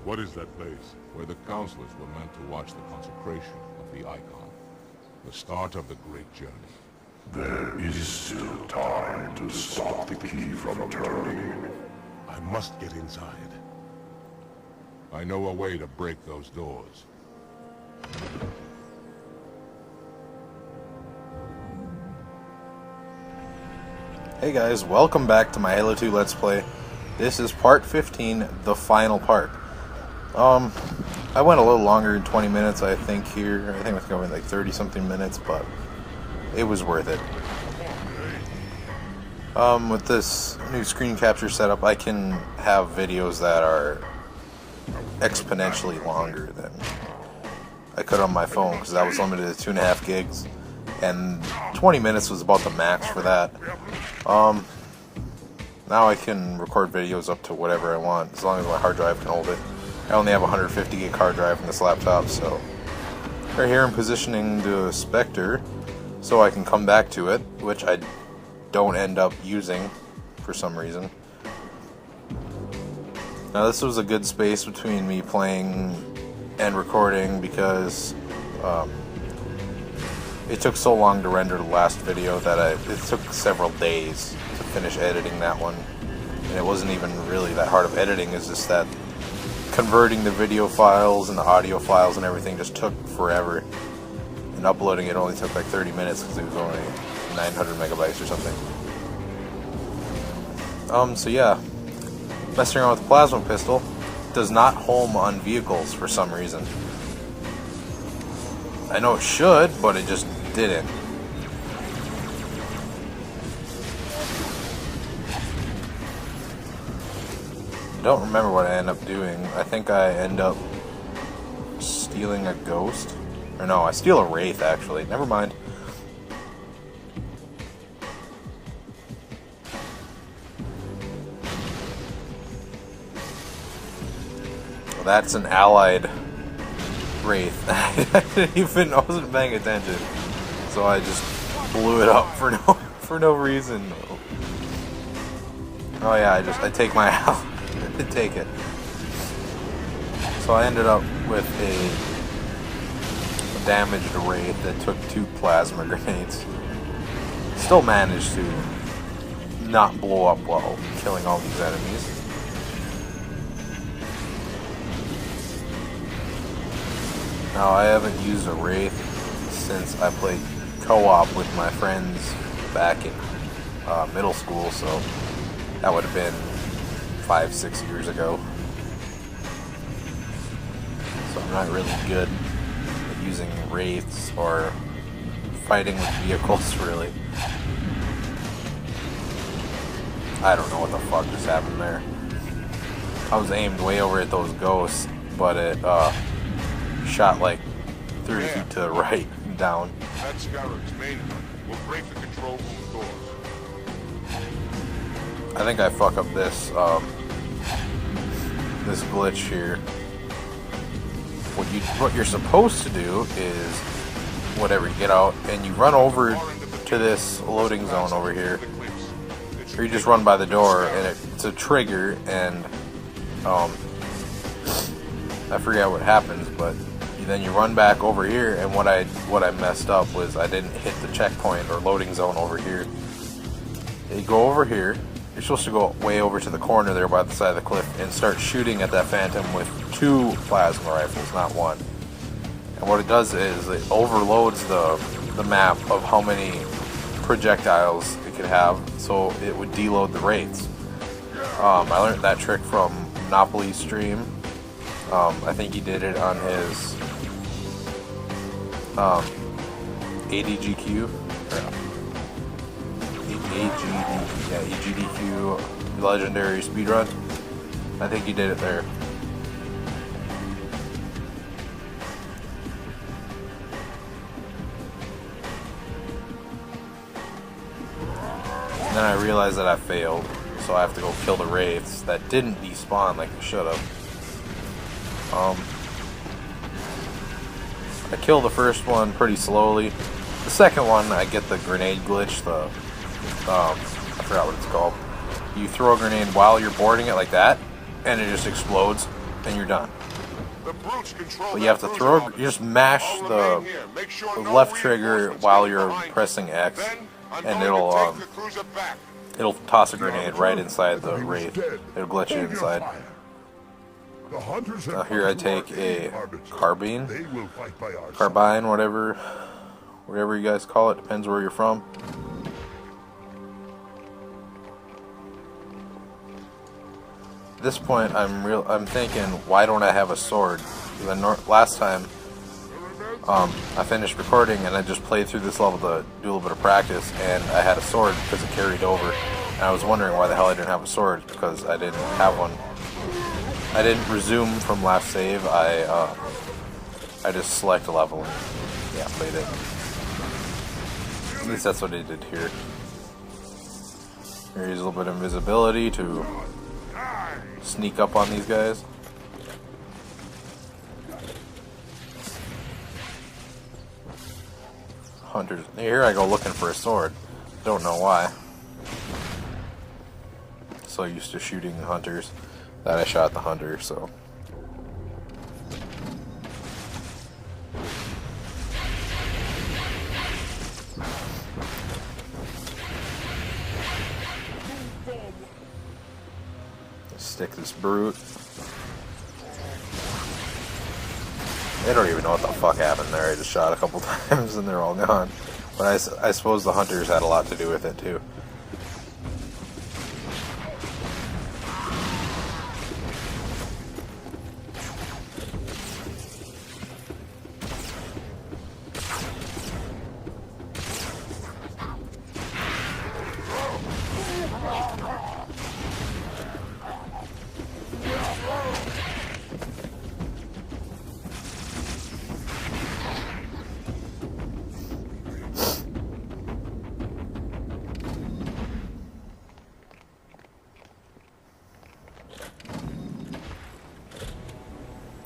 What is that place? Where the counselors were meant to watch the consecration of the Icon. The start of the great journey. There is still time to stop the key from turning. I must get inside. I know a way to break those doors. Hey guys, welcome back to my Halo 2 Let's Play. This is part 15, the final part. I went a little longer than 20 minutes, I think, here. I think it's going like 30-something minutes, but it was worth it. With this new screen capture setup, I can have videos that are exponentially longer than I could on my phone, because that was limited to 2.5 gigs, and 20 minutes was about the max for that. Now I can record videos up to whatever I want, as long as my hard drive can hold it. I only have a 150 gig hard drive in this laptop, so right here I'm positioning the Spectre so I can come back to it, which I don't end up using for some reason. Now this was a good space between me playing and recording because it took so long to render the last video that it took several days to finish editing that one, and it wasn't even really that hard of editing. It's just that converting the video files and the audio files and everything just took forever, and uploading it only took like 30 minutes because it was only 900 megabytes or something. So yeah, messing around with the plasma pistol does not home on vehicles for some reason. I know it should, but it just didn't. I don't remember what I end up doing. I think I end up stealing a ghost. Or no, I steal a wraith actually. Never mind. Well, that's an allied wraith. I wasn't paying attention, so I just blew it up for no reason. Oh yeah, I take my take it. So I ended up with a damaged wraith that took 2 plasma grenades. Still managed to not blow up while killing all these enemies. Now I haven't used a wraith since I played co-op with my friends back in middle school, so that would have been 5-6 years ago. So I'm not really good at using wraiths or fighting with vehicles, really. I don't know what the fuck just happened there. I was aimed way over at those ghosts, but it shot like 30 feet to the right and down. That's Scarab's main gun. We'll break the control room doors. I think I fuck up this this glitch here. What you're supposed to do is, whatever, you get out and you run over to this loading zone over here, or you just run by the door and it's a trigger, and I forget what happens, but then you run back over here, and what I messed up was I didn't hit the checkpoint or loading zone over here. You go over here. You're supposed to go way over to the corner there by the side of the cliff and start shooting at that phantom with 2 plasma rifles, not 1. And what it does is it overloads the map of how many projectiles it could have, so it would deload the wraiths. I learned that trick from Monopoly stream. I think he did it on his ADGQ. EGDQ legendary speedrun. I think he did it there. And then I realized that I failed, so I have to go kill the wraiths that didn't despawn like they should have. I kill the first one pretty slowly. The second one, I get the grenade glitch, I forgot what it's called. You throw a grenade while you're boarding it like that, and it just explodes, and you're done. The brutes control But you have to throw. You just mash I'll the remain here. Make sure no left trigger reinforcements while get you're behind pressing you. X, Then, I'm and going it'll to take the cruiser back. it'll toss a grenade right inside the wraith. It'll glitch you inside. The hunters Now here I take a carbine, They will fight by our carbine, whatever you guys call it, depends where you're from. At this point, I'm thinking, why don't I have a sword? Last time, I finished recording and I just played through this level to do a little bit of practice, and I had a sword because it carried over. And I was wondering why the hell I didn't have a sword, because I didn't have one. I didn't resume from last save. I just select a level and yeah, played it. At least that's what I did here. Here, use a little bit of invisibility to sneak up on these guys. Hunters. Here I go looking for a sword. Don't know why. So used to shooting hunters that I shot the hunter, so. Stick this brute. They don't even know what the fuck happened there. I just shot a couple times and they're all gone. But I suppose the hunters had a lot to do with it too.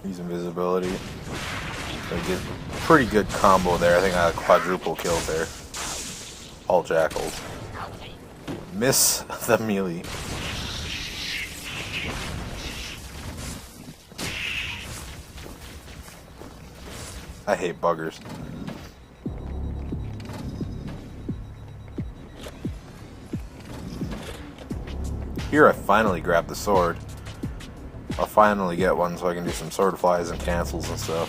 Use invisibility. So I get a pretty good combo there. I think I had a quadruple kill there. All jackals. Miss the melee. I hate buggers. Here I finally grabbed the sword. I'll finally get one so I can do some sword flies and cancels and stuff.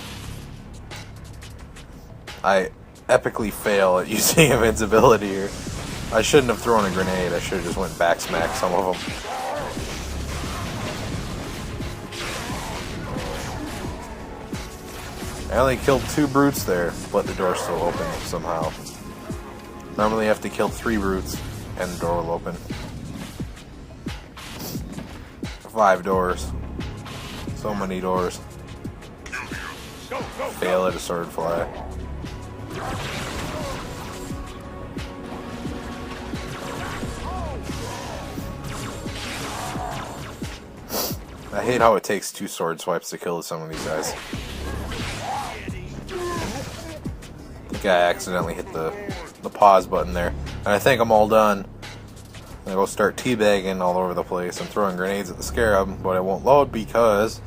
I epically fail at using invincibility here. I shouldn't have thrown a grenade. I should have just went back smack some of them. I only killed 2 brutes there, but the door's still open somehow. Normally you have to kill 3 brutes and the door will open. 5 doors. So many doors. Fail at a sword fly. I hate how it takes 2 sword swipes to kill some of these guys. I think I accidentally hit the pause button there. And I think I'm all done. I go start teabagging all over the place and throwing grenades at the scarab, but it won't load because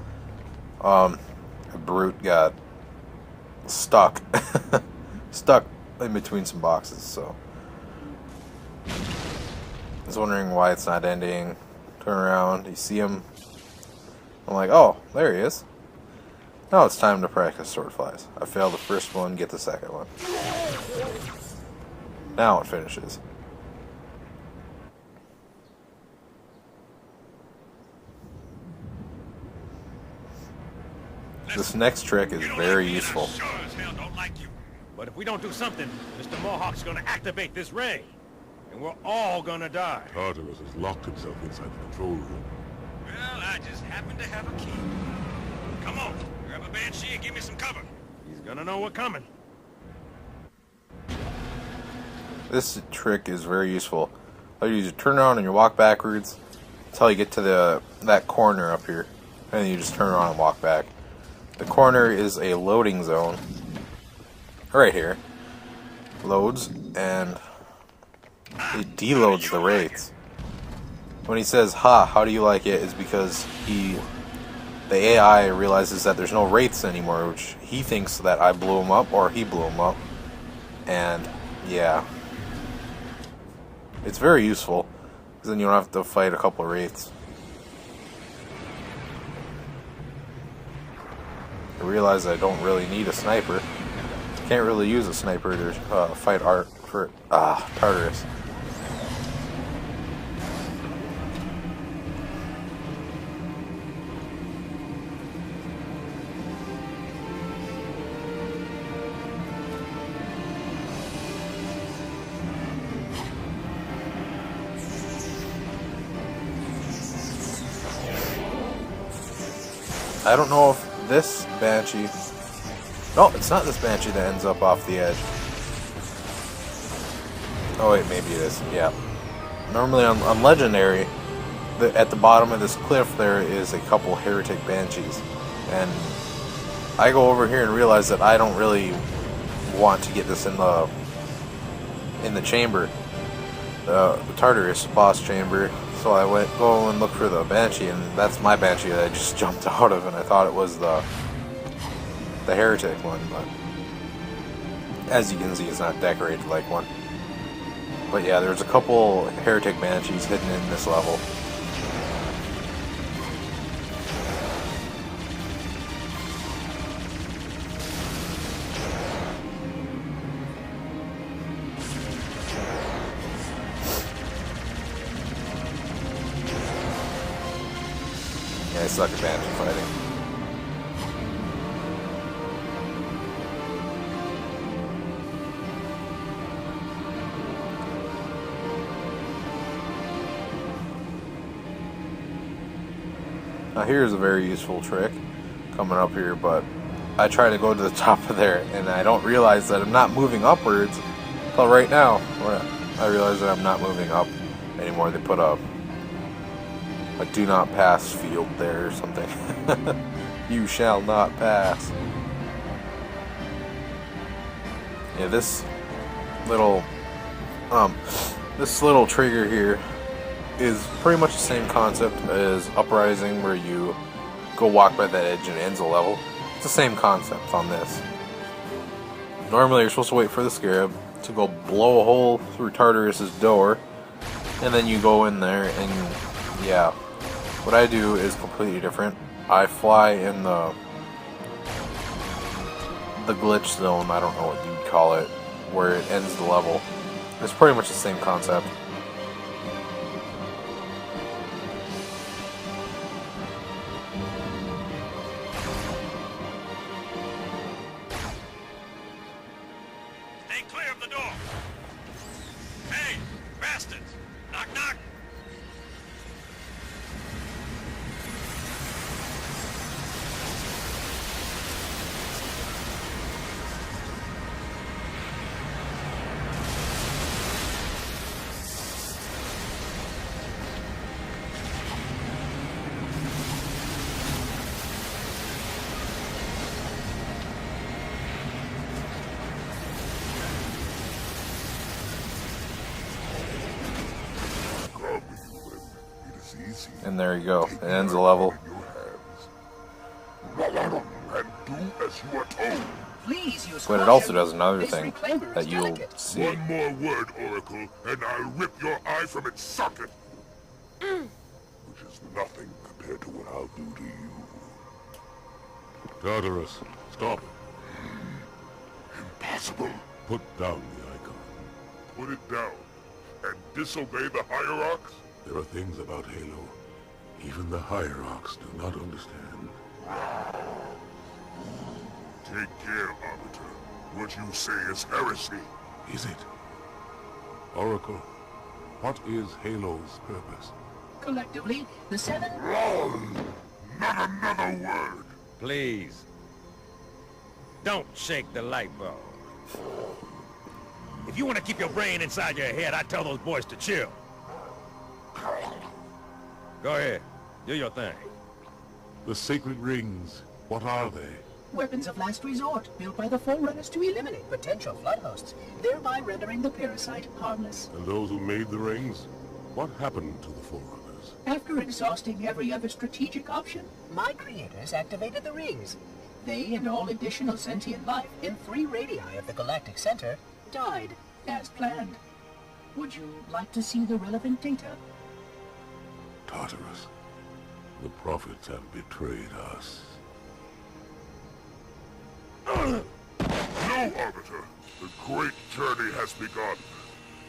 a brute got stuck. Stuck in between some boxes, so. I was wondering why it's not ending. Turn around, you see him. I'm like, oh, there he is. Now it's time to practice sword flies. I failed the first one, get the second one. Now it finishes. This next trick is very useful. Sure as hell don't like you. But if we don't do something, Mr. Mohawk's gonna activate this ray. And we're all gonna die. Tartarus has locked himself inside the control room. Well, I just happen to have a key. Come on, grab a banshee and give me some cover. He's gonna know we're coming. This trick is very useful. All you do is turn around and you walk backwards until you get to that corner up here. And then you just turn around and walk back. The corner is a loading zone. Right here. Loads and it deloads the wraiths. When he says, ha, how do you like it, is because he the AI realizes that there's no wraiths anymore, which he thinks that I blew him up or he blew him up. And yeah, it's very useful because then you don't have to fight a couple of wraiths. I realize I don't really need a sniper. Can't really use a sniper to fight Tartarus. I don't know if this Banshee... No, it's not this Banshee that ends up off the edge. Oh wait, maybe it is. Yeah. Normally on Legendary, at the bottom of this cliff there is a couple Heretic Banshees. And I go over here and realize that I don't really want to get this in the chamber. The Tartarus boss chamber. So I go and look for the Banshee, and that's my Banshee that I just jumped out of, and I thought it was the Heretic one, but as you can see, it's not decorated like one. But yeah, there's a couple Heretic Banshees hidden in this level. Yeah, I suck at Banshee fighting. Now here's a very useful trick coming up here, but I try to go to the top of there and I don't realize that I'm not moving upwards until right now. I realize that I'm not moving up anymore. They put a do not pass field there or something. You shall not pass. Yeah, this little trigger here is pretty much the same concept as Uprising, where you go walk by that edge and it ends a level. It's the same concept on this. Normally you're supposed to wait for the Scarab to go blow a hole through Tartarus' door, and then you go in there and yeah. What I do is completely different. I fly in the glitch zone, I don't know what you'd call it, where it ends the level. It's pretty much the same concept. Stay clear of the door. Hey, bastards! Knock, knock! And there you go. It ends the level. And do as you are told. Please use But it caution. also does another This thing reclaimer that is you'll delicate. see. One more word, Oracle, and I'll rip your eye from its socket. Which is nothing compared to what I'll do to you. Tartarus, stop. Impossible. Put down the icon. Put it down and disobey the Hierarchs? There are things about Halo even the Hierarchs do not understand. Take care, Arbiter. What you say is heresy. Is it? Oracle, what is Halo's purpose? Collectively, the seven... Not another word. Please. Don't shake the light bulb. If you want to keep your brain inside your head, I'd tell those boys to chill. Go ahead. Do your thing. The sacred rings, what are they? Weapons of last resort, built by the Forerunners to eliminate potential flood hosts, thereby rendering the parasite harmless. And those who made the rings? What happened to the Forerunners? After exhausting every other strategic option, my creators activated the rings. They and all additional sentient life in 3 radii of the galactic center died as planned. Would you like to see the relevant data? Tartarus, the prophets have betrayed us. No, Arbiter! The great journey has begun,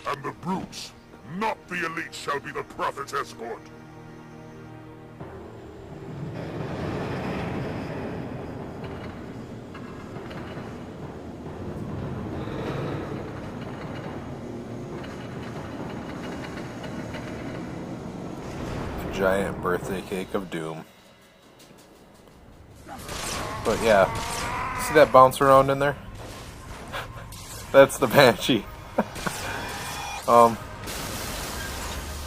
and the brutes, not the elite, shall be the prophet's escort. Giant birthday cake of doom. But yeah, see that bounce around in there? That's the Banshee.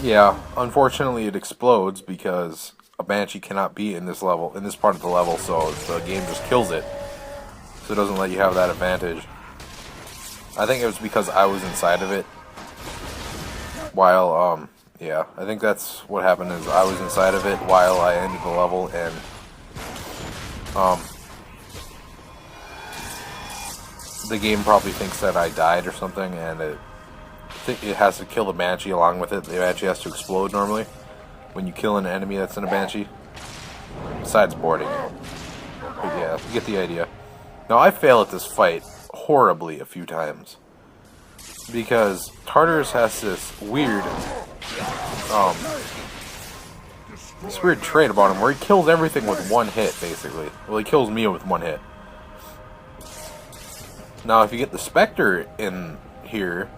Yeah, unfortunately it explodes because a Banshee cannot be in this level, in this part of the level, so the game just kills it. So it doesn't let you have that advantage. I think it was because I was inside of it while, yeah, I think that's what happened is I was inside of it while I ended the level, and the game probably thinks that I died or something, and it has to kill the Banshee along with it. The Banshee has to explode normally when you kill an enemy that's in a Banshee, besides boarding it. But yeah, you get the idea. Now I fail at this fight horribly a few times because Tartarus has this weird trait about him where he kills everything with one hit, basically. Well, he kills me with one hit. Now, if you get the Spectre in here,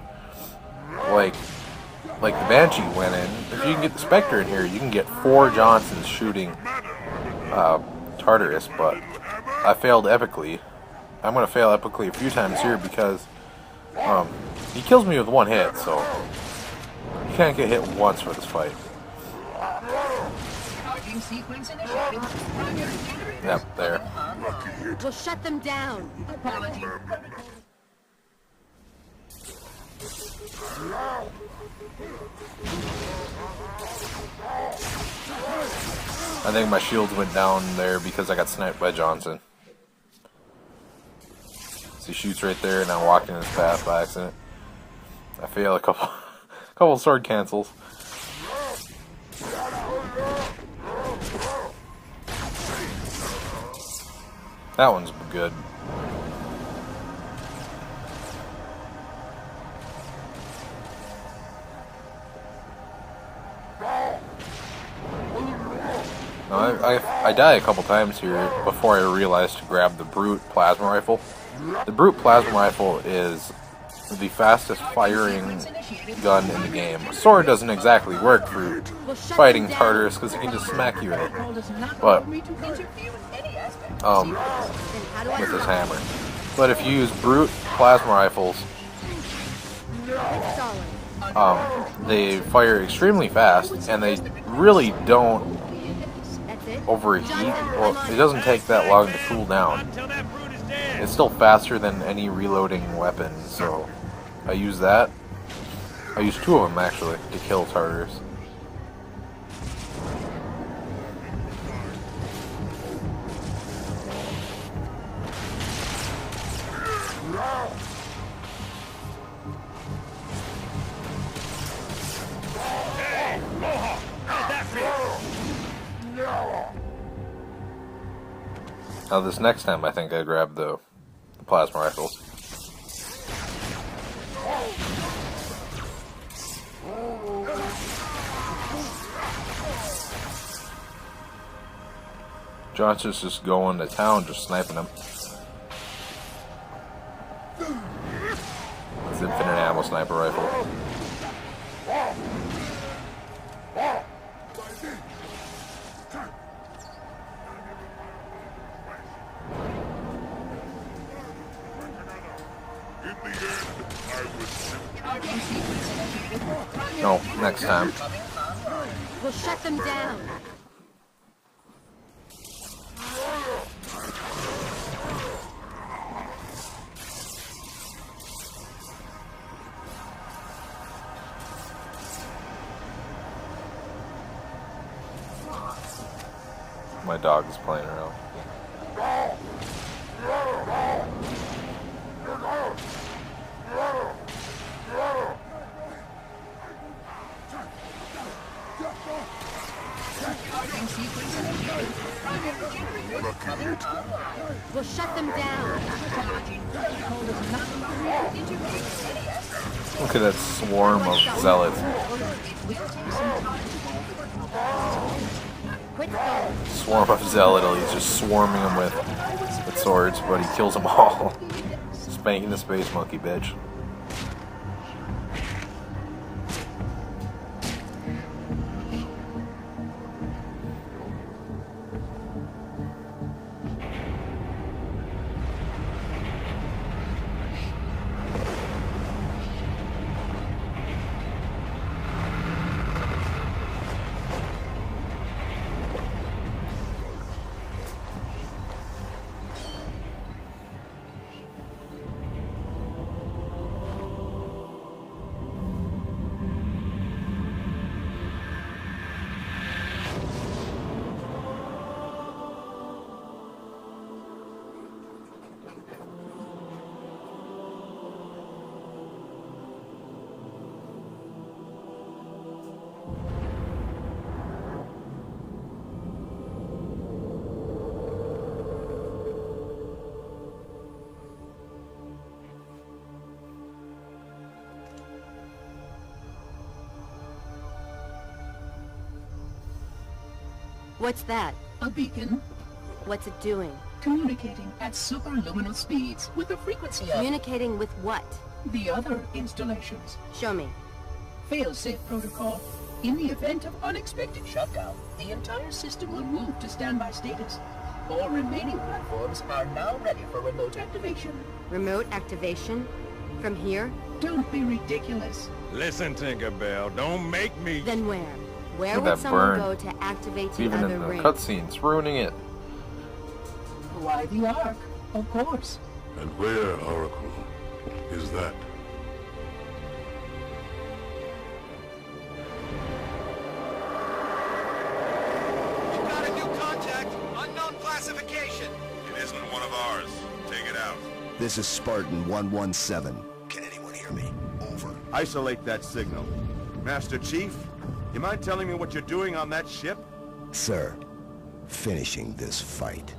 like the Banshee went in, if you can get the Spectre in here, you can get 4 Johnsons shooting Tartarus, but I failed epically. I'm going to fail epically a few times here because he kills me with one hit, so you can't get hit once for this fight. Yep, there. We'll shut them down. I think my shields went down there because I got sniped by Johnson. So he shoots right there, and I walked in his path by accident. I fail a couple sword cancels. That one's good. Now, I die a couple times here before I realized to grab the Brute Plasma Rifle. The Brute Plasma Rifle is the fastest firing gun in the game. A sword doesn't exactly work for fighting Tartarus because he can just smack you in it. But with his hammer. But if you use Brute Plasma Rifles, they fire extremely fast, and they really don't overheat. Well, it doesn't take that long to cool down. It's still faster than any reloading weapon, so I use that. I use 2 of them actually to kill Tartarus. Now this next time I think I grabbed the plasma rifles. Johnson's just going to town, just sniping him. It's infinite ammo sniper rifle. No, next time. We'll shut them down. My dog is playing around. We'll shut them down. Look at that swarm of zealots. Quit stalling. Swarm of zealot. He's just swarming them with swords, but he kills them all. Spanking the space monkey, bitch. What's that? A beacon What's it doing? communicating at superluminal speeds with the frequency of Communicating with what? the other installations. Show me. Fail-safe protocol. In the event of unexpected shutdown, the entire system will move to standby status. All remaining platforms are now ready for remote activation. Remote activation? From here? Don't be ridiculous. Listen, Tinkerbell, don't make me... Then where? Where Look would at that someone burn. go to activate It's the even other in the ring? cutscenes, ruining it. Why the Ark? Of course. And where, Oracle, is that? We've got a new contact. Unknown classification. It isn't one of ours. Take it out. This is Spartan 117. Can anyone hear me? Over. Isolate that signal. Master Chief, you mind telling me what you're doing on that ship? Sir, finishing this fight.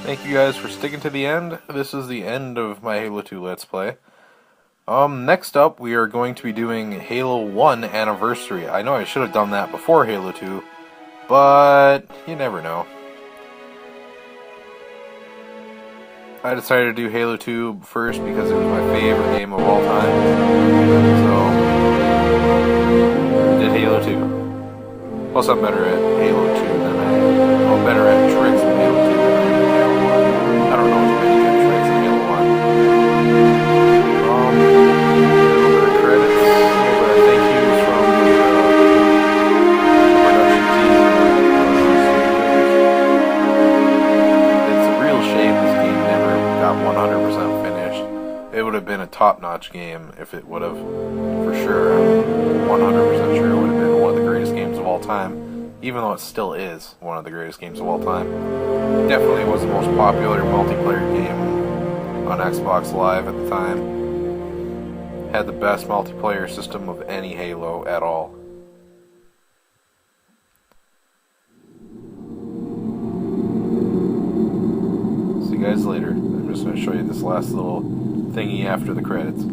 Thank you guys for sticking to the end. This is the end of my Halo 2 Let's Play. Next up, we are going to be doing Halo 1 Anniversary. I know I should have done that before Halo 2, but you never know. I decided to do Halo 2 first because it was my favorite game of all time. So, I did Halo 2. Plus, I'm better at Halo 2 than I'm better at tricks in Halo 2 than I am in Halo 1. I don't know too many good tricks in Halo 1. A little bit of credits, a little bit of thank yous from the production team. It's a real shame this game never got 100% finished. It would have been a top-notch game if it would have, for sure. I'm 100% sure it would have been one of the greatest games of all time, even though it still is one of the greatest games of all time. Definitely was the most popular multiplayer game on Xbox Live at the time. Had the best multiplayer system of any Halo at all. See you guys later. I'm just going to show you this last little thingy after the credits.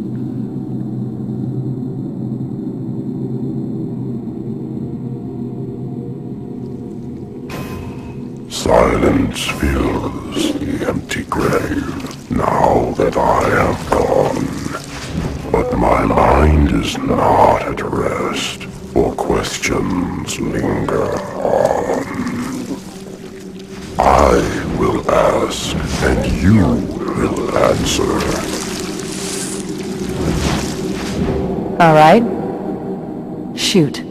Silence fills the empty grave now that I have gone. But my mind is not at rest, for questions linger on. I will ask, and you will answer. All right. Shoot.